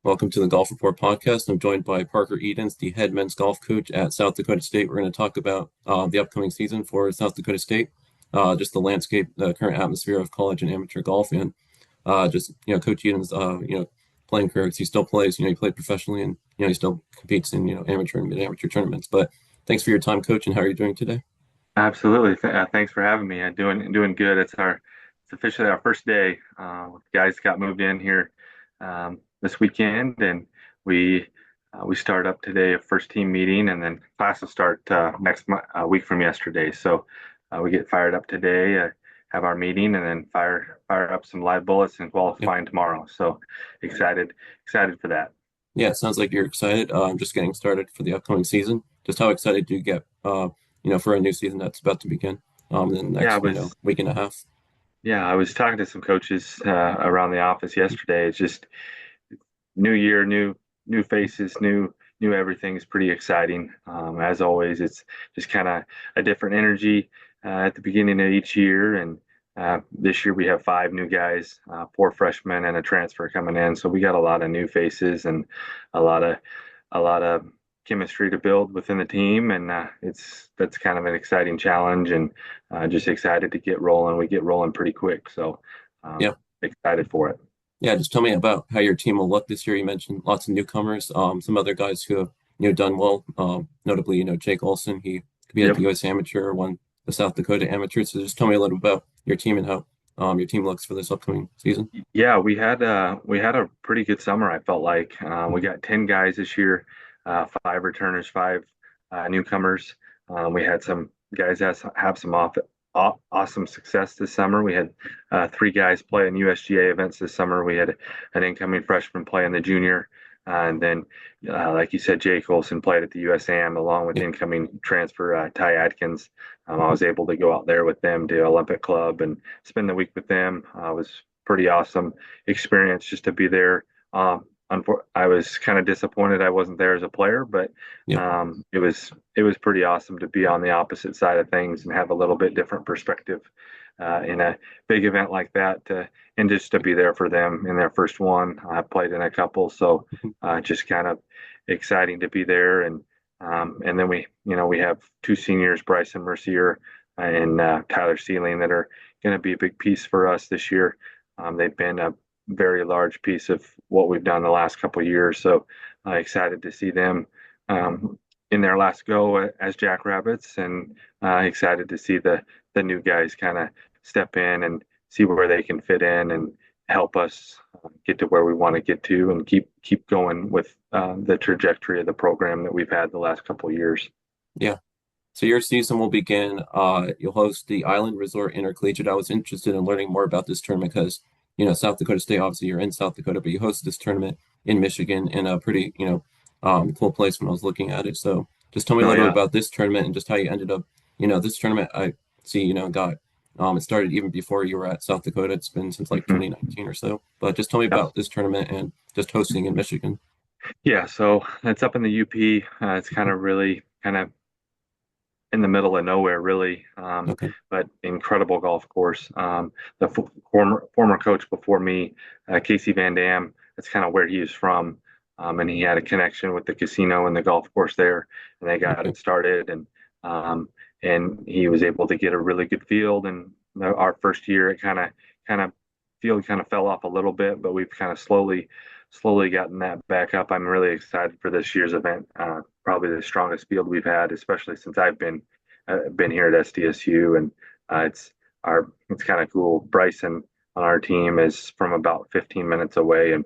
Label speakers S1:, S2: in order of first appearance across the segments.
S1: Welcome to the Golf Report podcast. I'm joined by Parker Edens, the head men's golf coach at South Dakota State. We're going to talk about the upcoming season for South Dakota State, just the landscape, the current atmosphere of college and amateur golf, and Coach Edens, playing career. 'Cause he still plays. He played professionally, and he still competes in amateur and mid-amateur tournaments. But thanks for your time, Coach, and how are you doing today?
S2: Absolutely. Thanks for having me. Doing good. It's officially our first day. Guys got moved in here this weekend, and we we start up today a first team meeting, and then class will start next week from yesterday. So we get fired up today, have our meeting, and then fire up some live bullets and
S1: Yeah,
S2: qualifying tomorrow. So excited for that.
S1: yeah. It sounds like you're excited. Just getting started for the upcoming season. Just how excited do you get? For a new season that's about to begin. In the
S2: Yeah, I
S1: next
S2: was
S1: week and a half.
S2: yeah I was talking to some coaches around the office yesterday. It's just new year, new faces, new everything is pretty exciting. As always, it's just kind of a different energy at the beginning of each year. And this year we have five new guys, four freshmen, and a transfer coming in. So we got a lot of new faces and a lot of a lot of chemistry to build within the team. And that's kind of an exciting challenge. And just excited to get rolling. We get rolling pretty quick. So
S1: Yeah.
S2: excited for it.
S1: Yeah, just tell me about how your team will look this year. You mentioned lots of newcomers, some other guys who have done well. Notably, Jake Olson. He competed at
S2: Yep.
S1: the U.S. Amateur, won the South Dakota Amateur. So just tell me a little about your team and how your team looks for this upcoming season.
S2: Yeah, we had a pretty good summer. I felt like we got 10 guys this year, five returners, five newcomers. We had some guys have some awesome success this summer. We had three guys play in USGA events this summer. We had an incoming freshman play in the junior, and then, like you said, Jake Olson played at the USAM along with
S1: Yeah,
S2: incoming transfer Ty Adkins. I was able to go out there with them to Olympic Club and spend the week with them. It was pretty awesome experience just to be there. I was kind of disappointed I wasn't there as a player, but
S1: yeah,
S2: it was pretty awesome to be on the opposite side of things and have a little bit different perspective in a big event like that, and just to be there for them in their first one. I played in a couple, so just kind of exciting to be there. And then we have two seniors, Bryson Mercier and Tyler Sealing, that are going to be a big piece for us this year. They've been a very large piece of what we've done the last couple of years. So excited to see them in their last go as Jackrabbits, and excited to see the new guys kind of step in and see where they can fit in and help us get to where we want to get to and keep going with the trajectory of the program that we've had the last couple of years.
S1: yeah. So your season will begin. You'll host the Island Resort Intercollegiate. I was interested in learning more about this tournament because South Dakota State. Obviously, you're in South Dakota, but you host this tournament in Michigan in a pretty cool place when I was looking at it. So just tell me a
S2: Oh
S1: little bit
S2: yeah.
S1: about this tournament and just how you ended up. This tournament I see. Got it started even before you were at South Dakota. It's been since like
S2: Mhm.
S1: 2019 or so. But just tell me
S2: Yep.
S1: about this tournament and just hosting in Michigan.
S2: Yeah, so it's up in the UP. It's kind of really kind of in the middle of nowhere, really,
S1: Okay.
S2: but incredible golf course. The former coach before me, Casey Van Dam, that's kind of where he is from, and he had a connection with the casino and the golf course there, and they got
S1: Okay.
S2: it started, um, and he was able to get a really good field. And our first year, it kind of field kind of fell off a little bit, but we've kind of slowly gotten that back up. I'm really excited for this year's event. Probably the strongest field we've had, especially since I've been here at SDSU. And it's kind of cool. Bryson on our team is from about 15 minutes away, and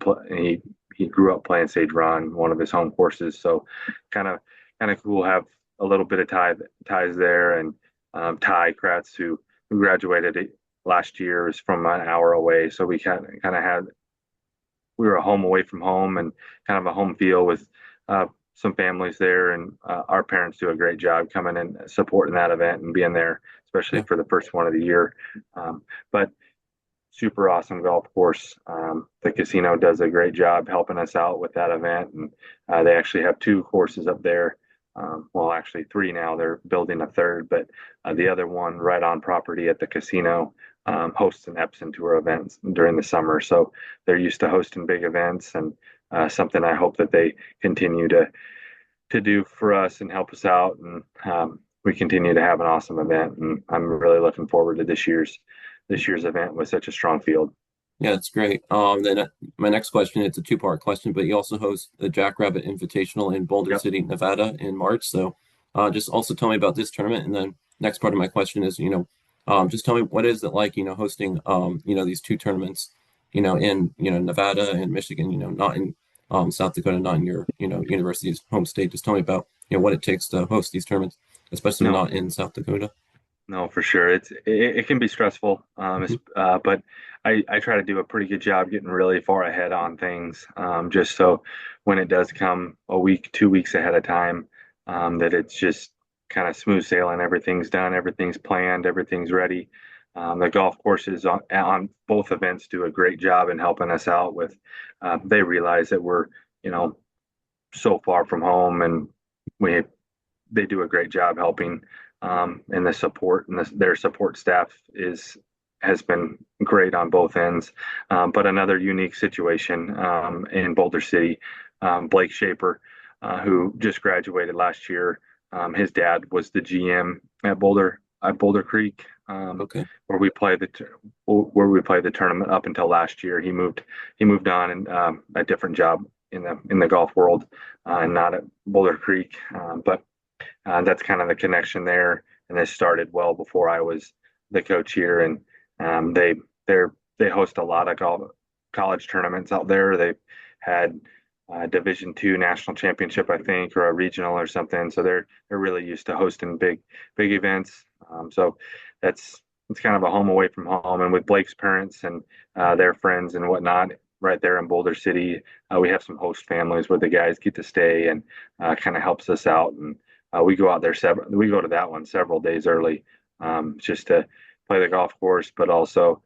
S2: he grew up playing Sage Run, one of his home courses. So kind of kind of cool have a little bit of ties there. And Ty Kratz, who graduated last year, is from an hour away. So we were a home away from home and kind of a home feel with some families there. And our parents do a great job coming and supporting that event and being there, especially
S1: Yeah.
S2: for the first one of the year. But super awesome golf course. The casino does a great job helping us out with that event. And they actually have two courses up there. Well, actually three now. They're building a third, but the other one right on property at the casino hosts an Epson tour events during the summer. So they're used to hosting big events, and something I hope that they continue to do for us and help us out. And we continue to have an awesome event. And I'm really looking forward to this year's event with such a strong field.
S1: Yeah, it's great. Then my next question, it's a two-part question, but you also host the Jackrabbit Invitational in Boulder
S2: Yep.
S1: City, Nevada in March. So just also tell me about this tournament. And then next part of my question is, just tell me what is it like, hosting, these two tournaments, in, Nevada and Michigan, not in South Dakota, not in your, university's home state. Just tell me about, what it takes to host these tournaments, especially
S2: No,
S1: not in South Dakota.
S2: no, for sure. It can be stressful,
S1: Mhm.
S2: but I try to do a pretty good job getting really far ahead on things, just so when it does come a week, 2 weeks ahead of time, that it's just kind of smooth sailing. Everything's done, everything's planned, everything's ready. The golf courses on both events do a great job in helping us out with. They realize that we're, you know, so far from home, and we they do a great job helping, and the support and their support staff has been great on both ends. But another unique situation in Boulder City, Blake Shaper, who just graduated last year, his dad was the GM at Boulder Creek,
S1: Okay.
S2: where we play the tournament up until last year. He moved on and a different job in the golf world, and not at Boulder Creek, but that's kind of the connection there. And this started well before I was the coach here. And they host a lot of college tournaments out there. They've had Division II national championship, I think, or a regional or something. So they're really used to hosting big events. So that's it's kind of a home away from home. And with Blake's parents and their friends and whatnot, right there in Boulder City, we have some host families where the guys get to stay, and kind of helps us out. And we go out there we go to that one several days early, just to play the golf course, but also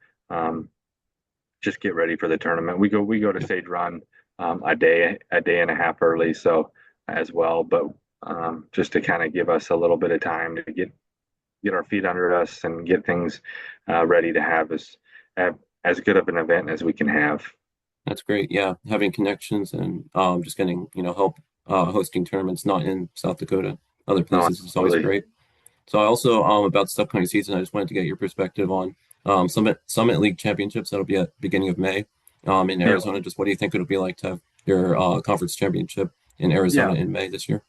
S2: just get ready for the tournament. We go to Sage Run a day and a half early, so as well, but just to kind of give us a little bit of time to get our feet under us and get things ready to have as good of an event as we can have.
S1: That's great. Yeah, having connections and just getting help hosting tournaments not in South Dakota, other
S2: No,
S1: places is always
S2: absolutely.
S1: great. So I also about this upcoming season, I just wanted to get your perspective on Summit League Championships. That'll be at beginning of May in
S2: Yeah,
S1: Arizona. Just what do you think it'll be like to have your conference championship in
S2: yeah,
S1: Arizona in May this year?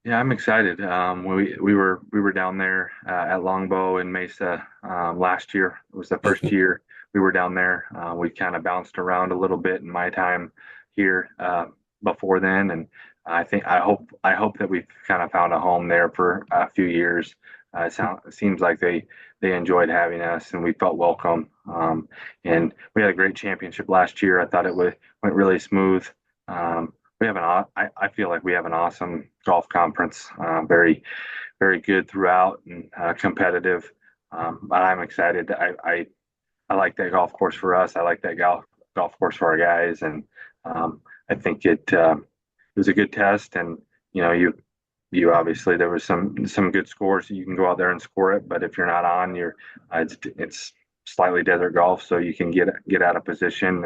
S2: yeah. I'm excited. We were down there at Longbow and Mesa last year. It was the first
S1: Okay.
S2: year we were down there. We kind of bounced around a little bit in my time here before then, and I hope that we've kind of found a home there for a few years. It seems like they enjoyed having us, and we felt welcome. And we had a great championship last year. I thought went really smooth. We have I feel like we have an awesome golf conference, very good throughout, and competitive. But I'm excited. I like that golf course for us. I like that golf course for our guys, and I think it was a good test. And you obviously there was some good scores. You can go out there and score it, but if you're not on, it's slightly desert golf, so you can get out of position.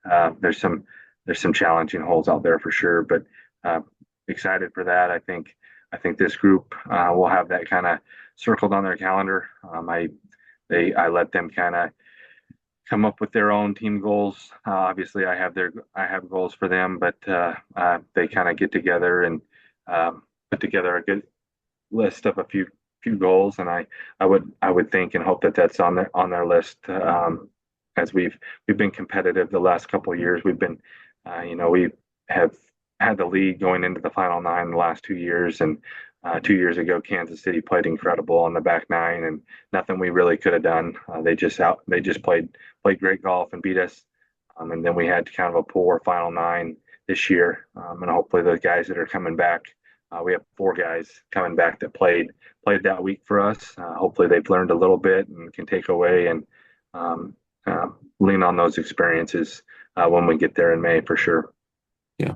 S2: And there's some challenging holes out there for sure. But uh, excited for that. I think this group will have that kind of circled on their calendar. I let them kind of come up with their own team goals. Obviously, I have goals for them, but they kind of get together and put together a good list of a few goals, and I would think and hope that that's on their list. As we've been competitive the last couple of years. We have had the lead going into the final nine the last 2 years, and 2 years ago Kansas City played incredible on the back nine, and nothing we really could have done. They just played great golf and beat us. And then we had kind of a poor final nine this year, and hopefully the guys that are coming back. We have four guys coming back that played that week for us. Hopefully they've learned a little bit and can take away and um, lean on those experiences when we get there in May for sure.
S1: Yeah.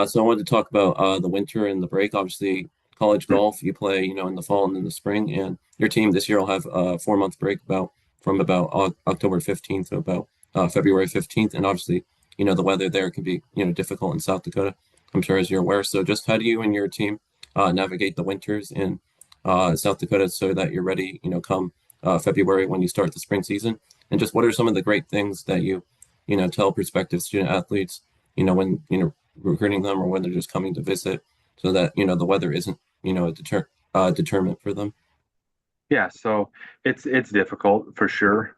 S1: So I wanted to talk about the winter and the break. Obviously, college golf you play, in the fall and in the spring, and your team this year will have a 4 month break about from about October 15th to about February 15th. And obviously, the weather there can be, difficult in South Dakota, I'm sure, as you're aware. So just how do you and your team navigate the winters in South Dakota so that you're ready, come February when you start the spring season? And just what are some of the great things that you tell prospective student athletes, when, recruiting them or when they're just coming to visit so that, the weather isn't, a determinant for them?
S2: Yeah, so it's difficult for sure.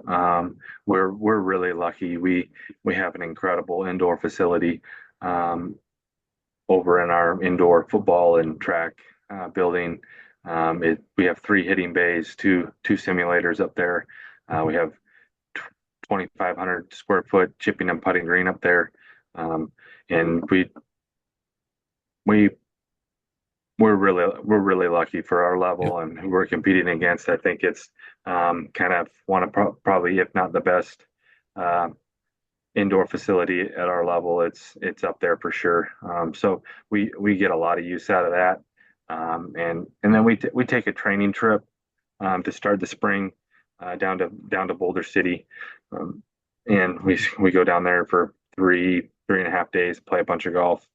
S2: We're really lucky. We have an incredible indoor facility um, over in our indoor football and track building. We have three hitting bays, two simulators up there. We have 2,500 square foot chipping and putting green up there, um, and we we're really lucky for our
S1: Yeah.
S2: level and who we're competing against. I think it's kind of one of probably, if not the best, uh, indoor facility at our level. It's up there for sure. So we get a lot of use out of that, and then we take a training trip to start the spring down to Boulder City, um, and we go down there for three and a half days, play a bunch of golf,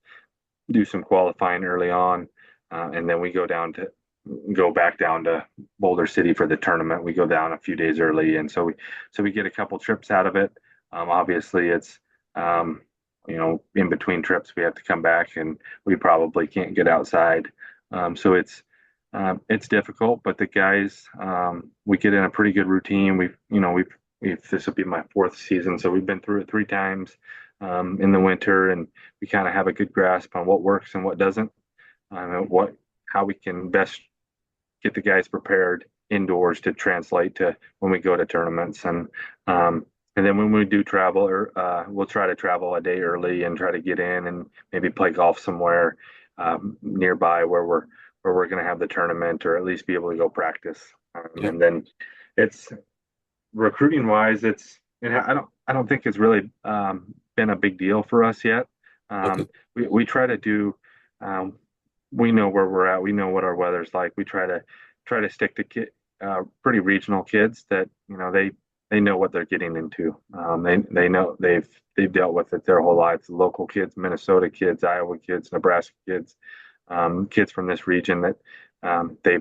S2: do some qualifying early on, and then we go back down to Boulder City for the tournament. We go down a few days early, and so we get a couple trips out of it. Obviously, it's um, in between trips we have to come back, and we probably can't get outside. So it's difficult, but the guys, we get in a pretty good routine. We've this will be my fourth season, so we've been through it three times in the winter, and we kind of have a good grasp on what works and what doesn't, and how we can best get the guys prepared indoors to translate to when we go to tournaments. And then when we do travel, we'll try to travel a day early and try to get in and maybe play golf somewhere nearby where we're going to have the tournament, or at least be able to go practice.
S1: Yeah.
S2: And then it's recruiting wise, I don't think it's really been a big deal for us yet.
S1: Okay.
S2: We try to do um, we know where we're at. We know what our weather's like. We try to stick to pretty regional kids that they know what they're getting into. They know they've dealt with it their whole lives. Local kids, Minnesota kids, Iowa kids, Nebraska kids, kids from this region that they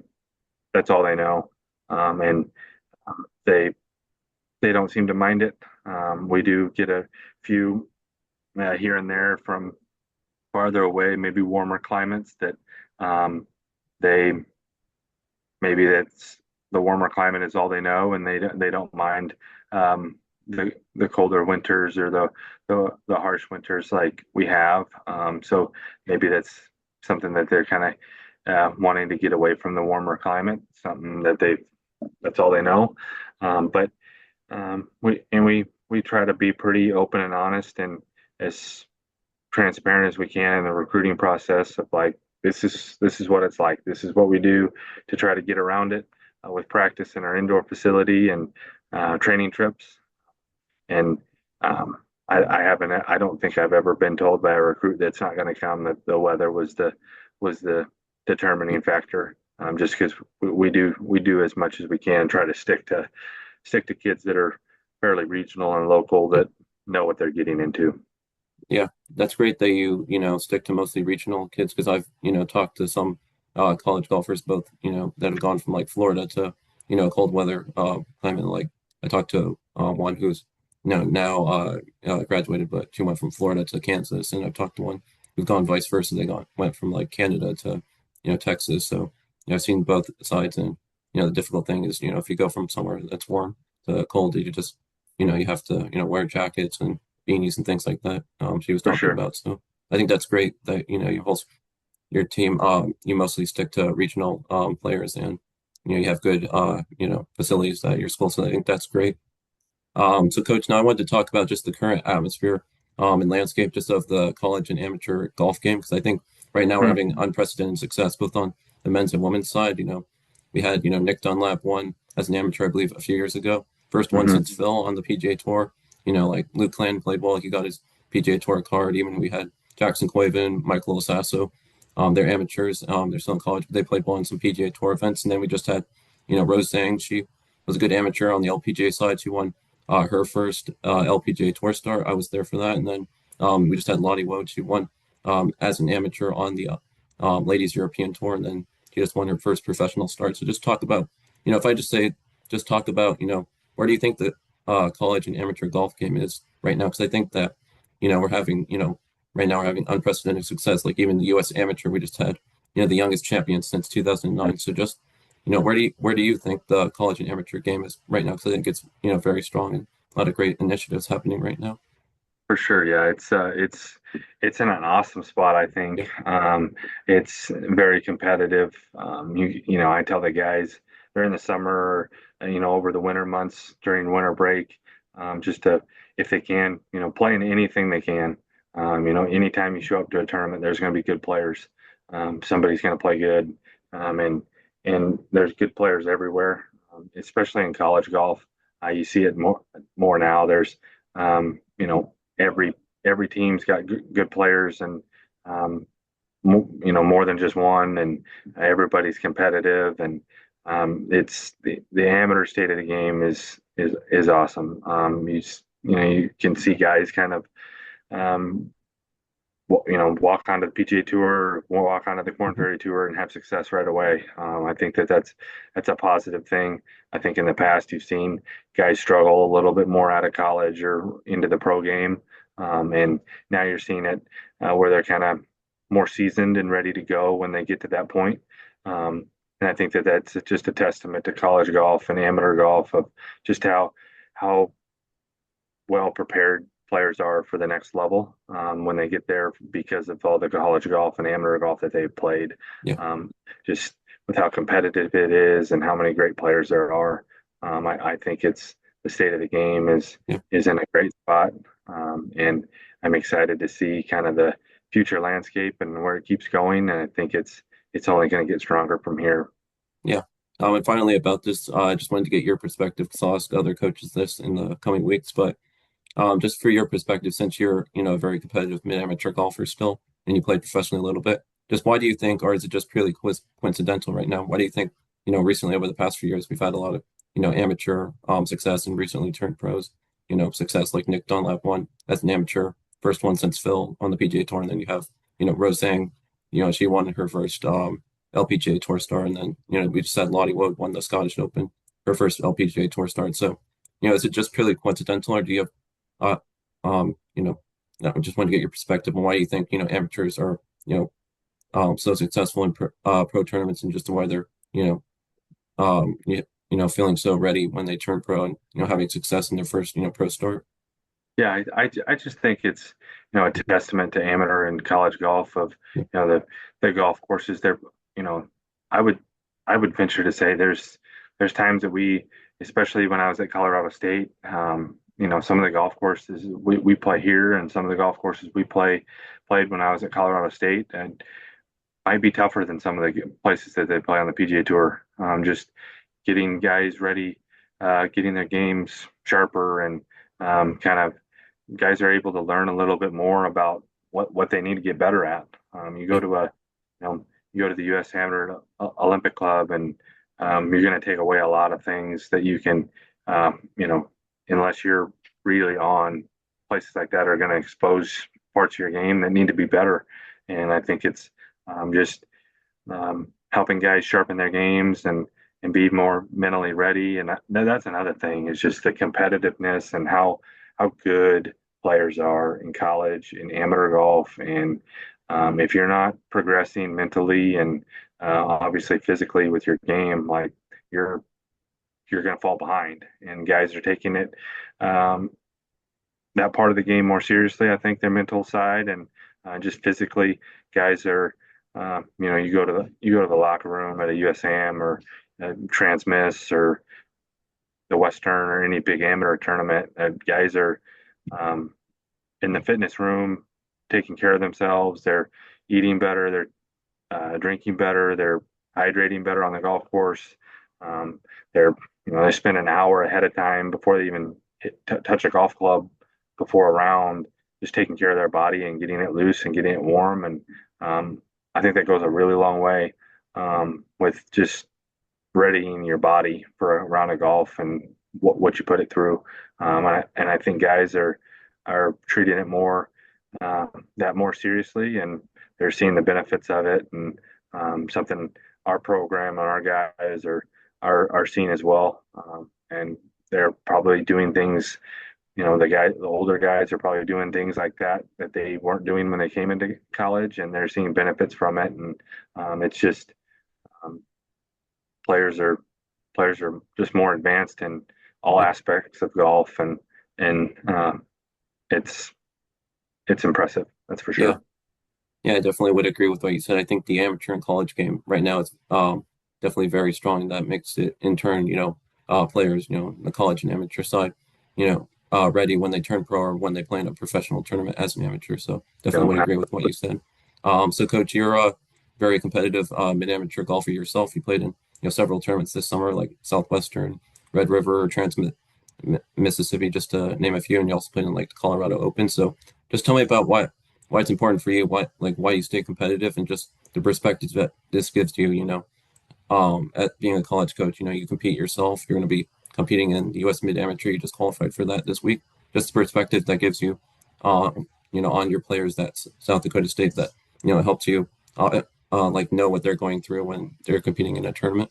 S2: that's all they know, and they don't seem to mind it. We do get a few here and there from farther away, maybe warmer climates that they maybe that's the warmer climate is all they know, and they don't mind the colder winters or the harsh winters like we have. So maybe that's something that they're kind of wanting to get away from the warmer climate, something that that's all they know. But we try to be pretty open and honest and as transparent as we can in the recruiting process of like this is what it's like. This is what we do to try to get around it with practice in our indoor facility and training trips. And I don't think I've ever been told by a recruit that's not going to come that the weather was the determining factor. Just because we do as much as we can try to stick to kids that are fairly regional and local that know what they're getting into.
S1: Yeah, that's great that you stick to mostly regional kids because I've, talked to some college golfers both, that have gone from like Florida to, cold weather climate. Like I talked to one who's now graduated, but she went from Florida to Kansas, and I've talked to one who's gone vice versa. They went from like Canada to, Texas. So, I've seen both sides, and the difficult thing is, if you go from somewhere that's warm to cold, you just, you have to, wear jackets and beanies and things like that. She was
S2: For
S1: talking
S2: sure.
S1: about. So I think that's great that you also your team you mostly stick to regional players, and you have good facilities at your school. So I think that's great. So Coach, now I wanted to talk about just the current atmosphere and landscape just of the college and amateur golf game because I think right now we're
S2: Hmm.
S1: having unprecedented success both on the men's and women's side. We had Nick Dunlap won as an amateur, I believe, a few years ago. First one
S2: Hmm.
S1: since Phil on the PGA Tour. Like Luke Clan played well. He got his PGA Tour card. Even we had Jackson Coivin, Michael Osasso. They're amateurs. They're still in college, but they played well in some PGA Tour events. And then we just had, Rose Zhang. She was a good amateur on the LPGA side. She won her first LPGA Tour start. I was there for that, and then we just had Lottie Wood. She won as an amateur on the Ladies European Tour, and then she just won her first professional start. So just talk about, if I just say, just talk about, where do you think the college and amateur golf game is right now? Because I think that, we're having, right now we're having unprecedented success. Like even the U.S. Amateur, we just had, the youngest champion since 2009. So just, where do you think the college and amateur game is right now? Because I think it's, very strong and a lot of great initiatives happening right now.
S2: For sure, yeah, it's in an awesome spot, I think.
S1: Yeah.
S2: It's very competitive. I tell the guys during the summer, over the winter months during winter break, just to if they can, play in anything they can. Anytime you show up to a tournament, there's going to be good players. Somebody's going to play good, and there's good players everywhere, especially in college golf. You see it more now. There's every every team's got good players and more than just one, and everybody's competitive, and it's the amateur state of the game is awesome. You can see guys kind of um, walk onto the PGA Tour, or walk onto the Corn
S1: Mhm.
S2: Ferry Tour, and have success right away. I think that's a positive thing. I think in the past you've seen guys struggle a little bit more out of college or into the pro game, and now you're seeing it where they're kind of more seasoned and ready to go when they get to that point. And I think that's just a testament to college golf and amateur golf of just how well prepared players are for the next level when they get there because of all the college golf and amateur golf that they've played.
S1: Yeah.
S2: Um, just with how competitive it is and how many great players there are, I think it's the state of the game
S1: Yeah.
S2: is in a great spot, and I'm excited to see kind of the future landscape and where it keeps going. And I think it's only going to get stronger from here.
S1: Yeah. And finally, about this, I just wanted to get your perspective because I'll ask other coaches this in the coming weeks. But just for your perspective, since you're, a very competitive mid-amateur golfer still, and you played professionally a little bit, just why do you think, or is it just purely coincidental right now? Why do you think, recently over the past few years, we've had a lot of, amateur success and recently turned pros, success like Nick Dunlap won as an amateur, first one since Phil on the PGA Tour, and then you have, Rose Zhang, she won her first LPGA Tour start, and then, we just had Lottie Wood won the Scottish Open, her first LPGA Tour start. So, is it just purely coincidental, or do you have uh, I just want to get your perspective on why you think, amateurs are, so successful in pro tournaments and just why they're, feeling so ready when they turn pro and, having success in their first, pro start.
S2: Yeah, I just think it's a testament to amateur and college golf of
S1: Yeah.
S2: the golf courses. There, you know, I would I would venture to say there's times that we, especially when I was at Colorado State, some of the golf courses we play here, and some of the golf courses played when I was at Colorado State, and might be tougher than some of the places that they play on the PGA Tour. Just getting guys ready, getting their games sharper, and kind of guys are able to learn a little bit more about what they need to get better at. You go
S1: Yeah.
S2: to you go to the U.S. Amateur Olympic Club, and you're going to take away a lot of things that you can, unless you're really on, places like that are going to expose parts of your game that need to be better. And I think it's just helping guys sharpen their games and be more mentally ready. And that's another thing is just the competitiveness and how good players are in college in amateur golf. And if you're not progressing mentally and obviously physically with your game, like you're you're going to fall behind. And guys are taking it um, that part of the game more seriously. I think their mental side and just physically, guys are. You go to the locker room at a USAM or Transmiss or the Western or any big amateur tournament. Guys are um, in the fitness room taking care of themselves. They're eating better. They're drinking better. They're hydrating better on the golf course. They're they spend an hour ahead of time before they even touch a golf club before a round, just taking care of their body and getting it loose and getting it warm. And I think that goes a really long way with just readying your body for a round of golf and what you put it through. And I think guys are treating it uh, more seriously, and they're seeing the benefits of it, and something our program and our guys are seeing as well. And they're probably doing things. The older guys are probably doing things like that they weren't doing when they came into college, and they're seeing benefits from it. And it's just um, players are players are just more advanced in all
S1: Yeah,
S2: aspects of golf, and it's it's impressive. That's for
S1: yeah,
S2: sure.
S1: yeah. I definitely would agree with what you said. I think the amateur and college game right now is definitely very strong. That makes it in turn, players, the college and amateur side, ready when they turn pro or when they play in a professional tournament as an amateur. So
S2: You
S1: definitely
S2: know,
S1: would agree with what you said. So coach, you're a very competitive mid-amateur golfer yourself. You played in several tournaments this summer, like Southwestern, Red River, Mississippi, just to name a few, and you also played in like the Colorado Open. So just tell me about why it's important for you, why you stay competitive, and just the perspective that this gives you. At being a college coach, you compete yourself. You're going to be competing in the U.S. Mid Amateur. You just qualified for that this week. Just the perspective that gives you, on your players that South Dakota State that helps you, like know what they're going through when they're competing in a tournament.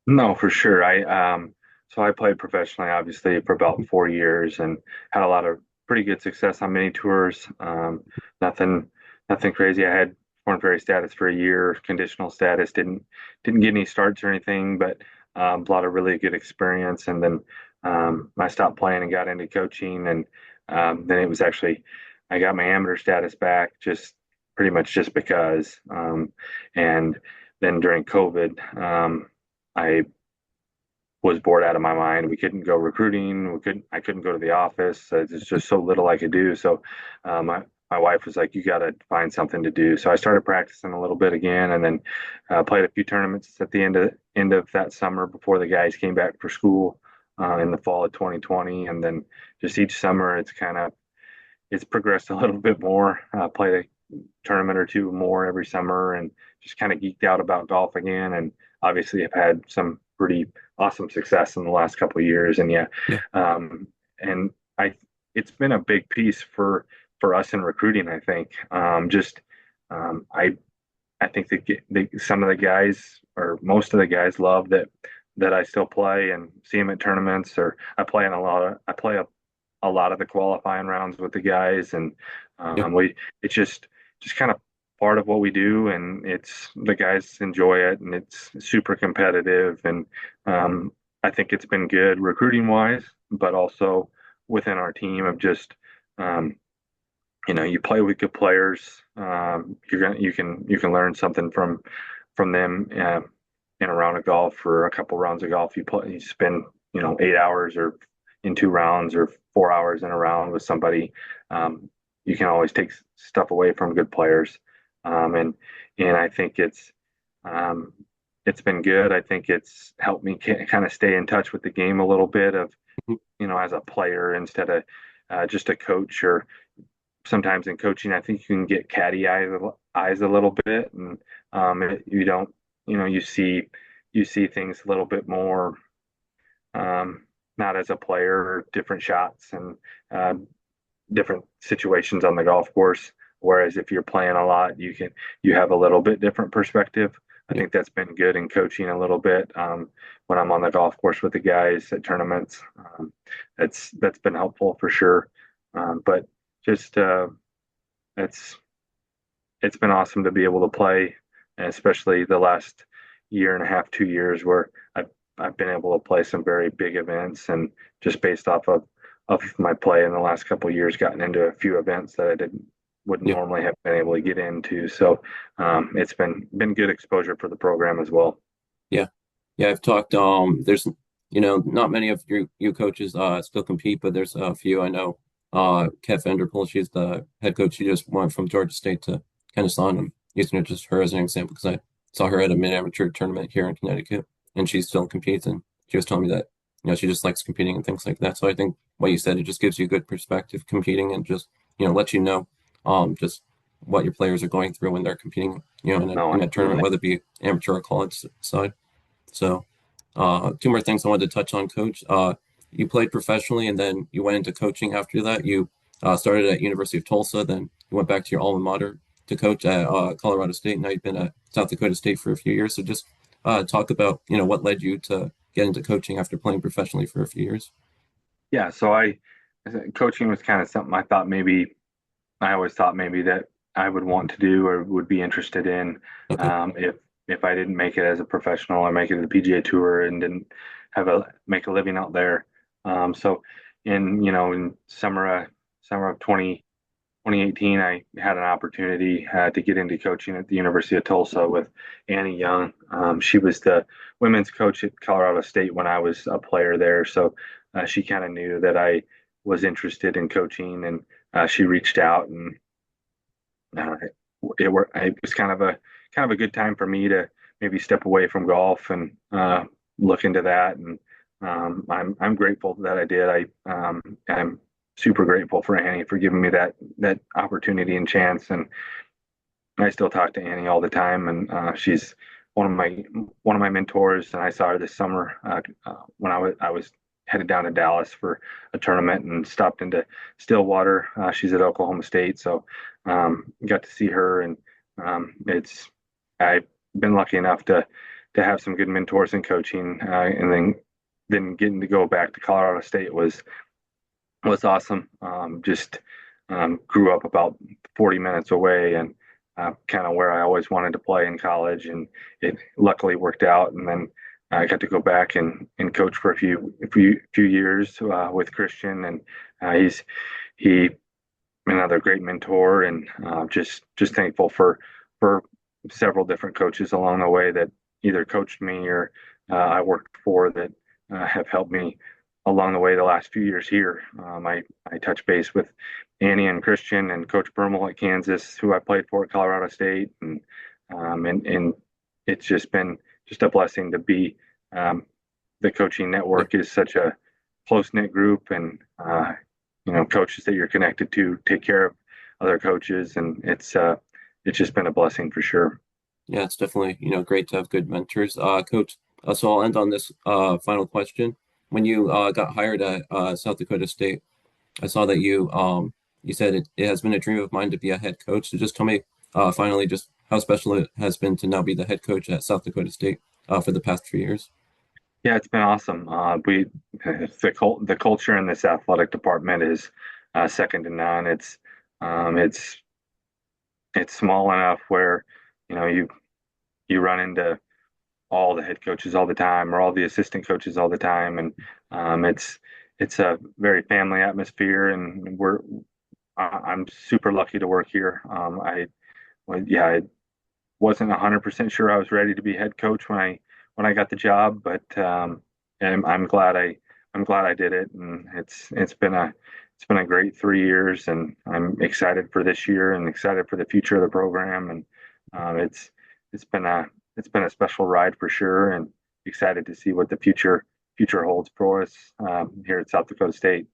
S2: no, for sure. I played professionally, obviously, for about 4 years, and had a lot of pretty good success on mini tours. Nothing, nothing crazy. I had Corn Ferry status for a year, conditional status. Didn't get any starts or anything, but a lot of really good experience. And then I stopped playing and got into coaching, and then it was actually I got my amateur status back, just pretty much just because. And then during COVID. I was bored out of my mind. We couldn't go recruiting. I couldn't go to the office. There's just so little I could do. So, my wife was like, "You got to find something to do." So I started practicing a little bit again, and then played a few tournaments at the end of that summer before the guys came back for school in the fall of 2020. And then just each summer, it's progressed a little bit more. Played a tournament or two more every summer, and just kind of geeked out about golf again. And obviously, have had some pretty awesome success in the last couple of years. And yeah,
S1: Yeah,
S2: and I it's been a big piece for us in recruiting. I think just I think some of the guys or most of the guys love that I still play and see them at tournaments, or I play a lot of the qualifying rounds with the guys, and
S1: yeah,
S2: we it's just kind of part of what we do, and it's the guys enjoy it, and it's super competitive, and I think it's been good recruiting wise, but also within our team of just um, you play with good players, you can learn something from them in a round of golf or a couple rounds of golf. You spend 8 hours or in 2 rounds or 4 hours in a round with somebody. Um, you can always take stuff away from good players, and I think um, it's been good. I think it's helped me kind of stay in touch with the game a little bit of
S1: mhm,
S2: as a player instead of just a coach. Or sometimes in coaching, I think you can get catty eyes a little bit, and you don't, you see things a little bit more, not as a player, different shots and uh, different situations on the golf course. Whereas if you're playing a lot, you have a little bit different perspective. I
S1: yeah,
S2: think that's been good in coaching a little bit when I'm on the golf course with the guys at tournaments. That's been helpful for sure. But just it's it's been awesome to be able to play, and especially the last year and a half, 2 years, where I've been able to play some very big events, and just based off of my play in the last couple of years, gotten into a few events that I didn't wouldn't
S1: yeah,
S2: normally have been able to get into. So it's been good exposure for the program as well.
S1: yeah. Yeah, I've talked. There's, not many of you coaches still compete, but there's a few I know. Kat Vanderpool, she's the head coach. She just went from Georgia State to Kennesaw. And I'm using just her as an example because I saw her at a mid-amateur tournament here in Connecticut, and she still competes. And she was telling me that, she just likes competing and things like that. So I think what you said, it just gives you a good perspective competing and just, let you know, just what your players are going through when they're competing, in a
S2: No,
S1: in a tournament,
S2: absolutely.
S1: whether it be amateur or college side. So. Two more things I wanted to touch on, Coach. You played professionally, and then you went into coaching after that. You started at University of Tulsa, then you went back to your alma mater to coach at Colorado State. Now you've been at South Dakota State for a few years. So just talk about what led you to get into coaching after playing professionally for a few years.
S2: Yeah, so coaching was kind of something I always thought maybe that I would want to do or would be interested in,
S1: Okay.
S2: if I didn't make it as a professional or make it to the PGA Tour and didn't have a make a living out there. So in summer of 2018, I had an opportunity to get into coaching at the University of Tulsa with Annie Young. She was the women's coach at Colorado State when I was a player there, so she kind of knew that I was interested in coaching, and she reached out, and uh, it was kind of a good time for me to maybe step away from golf and look into that. And I'm grateful that I did. I'm super grateful for Annie for giving me that opportunity and chance. And I still talk to Annie all the time, and she's one of my mentors. And I saw her this summer when I was headed down to Dallas for a tournament and stopped into Stillwater. She's at Oklahoma State, so got to see her, and it's I've been lucky enough to have some good mentors in coaching, and then getting to go back to Colorado State was awesome. Just grew up about 40 minutes away, and kind of where I always wanted to play in college, and it luckily worked out. And then I got to go back and coach for a few years with Christian, and he another great mentor, and just thankful for several different coaches along the way that either coached me or I worked for that have helped me along the way the last few years here. I touch base with Annie and Christian and Coach Bermel at Kansas, who I played for at Colorado State, and it's just been just a blessing to be. The coaching network is such a close knit group, and coaches that you're connected to take care of other coaches, and it's just been a blessing for sure.
S1: Yeah, it's definitely, great to have good mentors. Coach, so I'll end on this final question. When you got hired at South Dakota State, I saw that you said it has been a dream of mine to be a head coach. So just tell me finally just how special it has been to now be the head coach at South Dakota State for the past 3 years.
S2: Yeah, it's been awesome. The culture in this athletic department is second to none. It's small enough where you run into all the head coaches all the time or all the assistant coaches all the time, and it's a very family atmosphere, and I'm super lucky to work here. I wasn't 100% sure I was ready to be head coach when I got the job, but and I'm glad I did it, and it's been a great 3 years, and I'm excited for this year and excited for the future of the program, and it's been a special ride for sure, and excited to see what the future holds for us here at South Dakota State.